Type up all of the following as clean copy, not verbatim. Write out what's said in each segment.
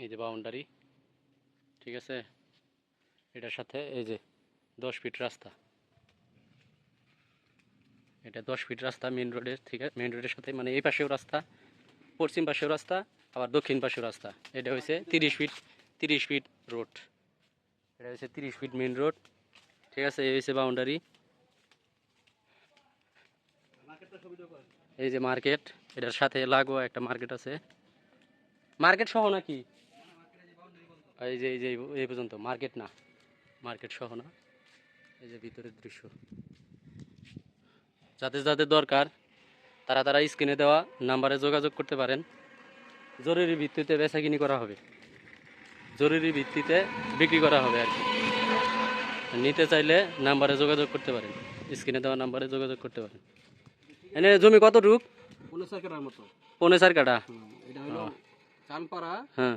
এই যে বাউন্ডারি, ঠিক আছে। এটার সাথে এই যে 10 ফিট রাস্তা, এটা 10 ফিট রাস্তা মেন রোডের থেকে, মেন রোডের সাথে মানে এই পাশেও রাস্তা, পশ্চিম পাশেও রাস্তা, আবার দক্ষিণ পাশেও রাস্তা। এটা হয়েছে 30 ফিট, 30 ফিট রোড। এটা হচ্ছে 30 ফিট মেন রোড, ঠিক আছে। এই হচ্ছে বাউন্ডারি। এই যে মার্কেট, এটার সাথে লাগোয়া একটা মার্কেট আছে। মার্কেট সহ নাকি? এই যে এই পর্যন্ত মার্কেট না, মার্কেট সহ না। এই যে ভিতরের দৃশ্য, যাদের যাদের দরকার তারা তারা স্ক্রিনে দেওয়া নাম্বারে যোগাযোগ করতে পারেন। জরুরি ভিত্তিতে বেচাকিনি করা হবে, জরুরি ভিত্তিতে বিক্রি করা হবে আর কি। নিতে চাইলে নাম্বারে যোগাযোগ করতে পারেন, স্ক্রিনে দেওয়া নাম্বারে যোগাযোগ করতে পারেন। এনে জমি কতটুক? 15 কাঠার মতো। 15 কাঠা। এটা হলো চানপাড়া, হ্যাঁ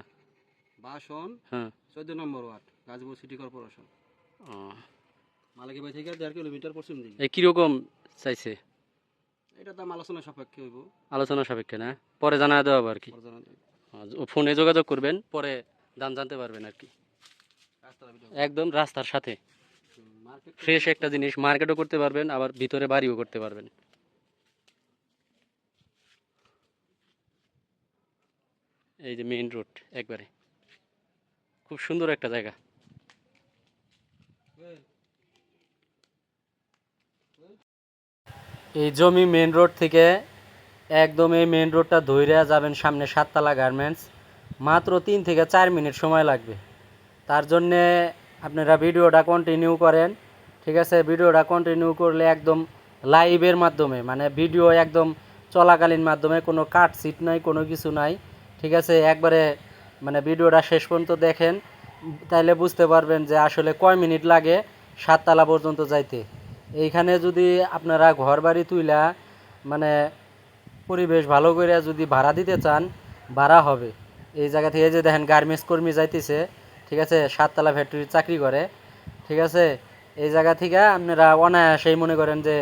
বাসন, হ্যাঁ। 14 নম্বর ওয়ার্ড, গাজীপুর সিটি কর্পোরেশন। ও, মালিকি বাই থেকে 1.5 কিলোমিটার পশ্চিম দিকে। এই কীরকম চাইছে? এটা দাম আলোচনা সাপেক্ষে হইব। আলোচনা সাপেক্ষে না, পরে জানা দেওয়া হবে আর কি। ফোনে যোগাযোগ করবেন, পরে দাম জানতে পারবেন আর কি। একদম রাস্তার সাথে ফ্রেশ একটা জিনিস, মার্কেটও করতে পারবেন, আবার ভিতরে বাড়িও করতে পারবেন। এই যে মেইন রোড, একবারে খুব সুন্দর একটা জায়গা। এই জমি মেইন রোড থেকে একদম এই মেইন রোডটা ধইরা যাবেন সামনে সাততলা গার্মেন্টস, মাত্র 3 থেকে 4 মিনিট সময় লাগবে। তার জন্যে আপনারা ভিডিওটা কন্টিনিউ করেন, ঠিক আছে। ভিডিওটা কন্টিনিউ করলে একদম লাইভের মাধ্যমে, মানে ভিডিও একদম চলাকালীন মাধ্যমে, কোনো কাট সিট নাই, কোনো কিছু নাই, ঠিক আছে। একবারে মানে ভিডিওটা শেষ পর্যন্ত দেখেন, তাইলে বুঝতে পারবেন যে আসলে কয় মিনিট লাগে সাততলা পর্যন্ত যাইতে। এইখানে যদি আপনারা ঘর বাড়ি তুইলা মানে পরিবেশ ভালো করে যদি ভাড়া দিতে চান, ভাড়া হবে। এই জায়গা থেকে যে দেখেন গার্মেন্টস কর্মী যাইতেছে, ঠিক আছে, 7তলা ফ্যাক্টরির চাকরি করে, ঠিক আছে। এই জায়গা থেকে আপনারা অনায়াসেই মনে করেন যে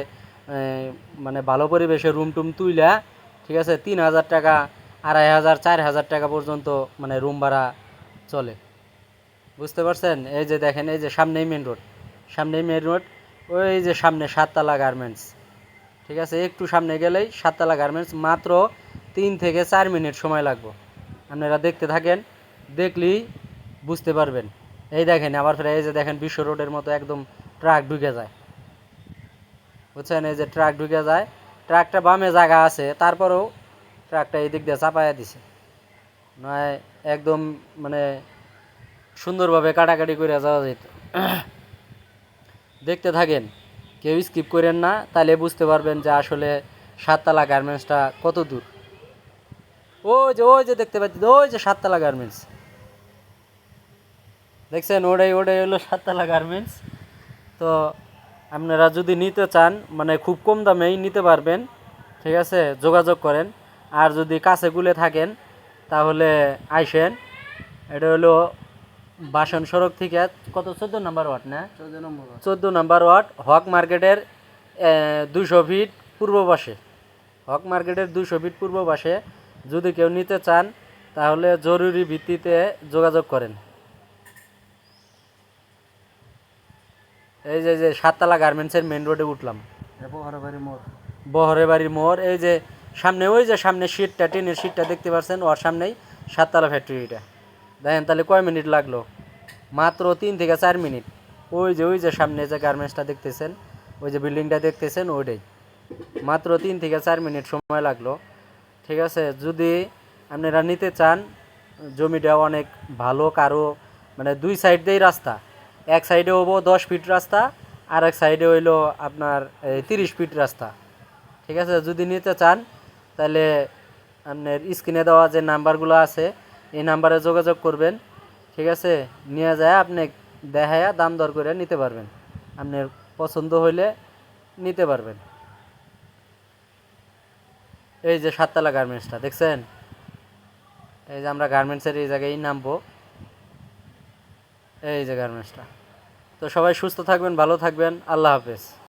মানে ভালো পরিবেশে রুম টুম তুইলা, ঠিক আছে, 3,000 টাকা, 2,500, 4,000 টাকা পর্যন্ত মানে রুম ভাড়া চলে, বুঝতে পারছেন। এই যে দেখেন, এই যে সামনেই মেন রোড, সামনেই মেন রোড, ওই যে সামনে 7তলা গার্মেন্টস, ঠিক আছে। একটু সামনে গেলেই 7তলা গার্মেন্টস, মাত্র 3 থেকে 4 মিনিট সময় লাগবে। আপনারা দেখতে থাকেন, দেখলেই বুঝতে পারবেন। এই দেখেন আবার ফের, এই যে দেখেন বিশ্ব রোডের মতো একদম ট্রাক ঢুকে যায়, বুঝছেন। এই যে ট্রাক ঢুকে যায়, ট্রাকটা বামে জায়গা আছে, তারপরেও ট্রাকটা এই দিক দিয়ে চাপাইয়া দিছে, নয় একদম মানে সুন্দরভাবে কাটাকাটি করে যাওয়া যেত। দেখতে থাকেন, কেউ স্কিপ করেন না, তাহলে বুঝতে পারবেন যে আসলে 7তলা গার্মেন্টসটা কত দূর। ওই যে দেখতে পাচ্ছি, ওই যে 7তলা গার্মেন্টস দেখছেন, ওটাই হলো 7তলা গার্মেন্টস। তো আপনারা যদি নিতে চান, মানে খুব কম দামেই নিতে পারবেন, ঠিক আছে, যোগাযোগ করেন। আর যদি কাছে গুলে থাকেন তাহলে আইসেন। এটা হলো বাসন সড়ক থেকে কত, 14 নম্বর ওয়ার্ড না, 14 নম্বর ওয়ার্ড, হক মার্কেটের 200 ফিট পূর্ব পাশে, হক মার্কেটের 200 ফিট পূর্ব পাশে। যদি কেউ নিতে চান তাহলে জরুরি ভিত্তিতে যোগাযোগ করেন। এই যে 7তলা গার্মেন্টসের মেন রোডে উঠলাম, বহরে বাড়ির মোড়। এই যে সামনে, ওই যে সামনে সিটটা, ট্রেনের সিটটা দেখতে পাচ্ছেন, ওর সামনেই 7তলা ফ্যাক্টরিটা। দেখেন তাহলে কয় মিনিট লাগলো, মাত্র 3 থেকে 4 মিনিট। ওই যে সামনে যে গার্মেন্টসটা দেখতেছেন, ওই যে বিল্ডিংটা দেখতেছেন, ওইটাই মাত্র 3 থেকে 4 মিনিট সময় লাগলো, ঠিক আছে। যদি আপনারা নিতে চান, জমিটা অনেক ভালো, কারো মানে 2 সাইড দিয়েই রাস্তা, এক সাইডে হবো 10 ফিট রাস্তা, আর এক সাইডে হইলো আপনার 30 ফিট রাস্তা, ঠিক আছে। যদি নিতে চান তাহলে আপনার স্ক্রিনে দেওয়া যে নাম্বারগুলো আছে, এই নাম্বারে যোগাযোগ করবেন, ঠিক আছে। নিয়ে যায় আপনি দেখায়া দাম দর করে নিতে পারবেন, আপনার পছন্দ হইলে নিতে পারবেন। এই যে 7তলা গার্মেন্টসটা দেখছেন, এই যে আমরা গার্মেন্টসের এই জায়গায় নামবো, এই যে গার্মেন্টসটা। তো সবাই সুস্থ থাকবেন, ভালো থাকবেন, আল্লাহ হাফেজ।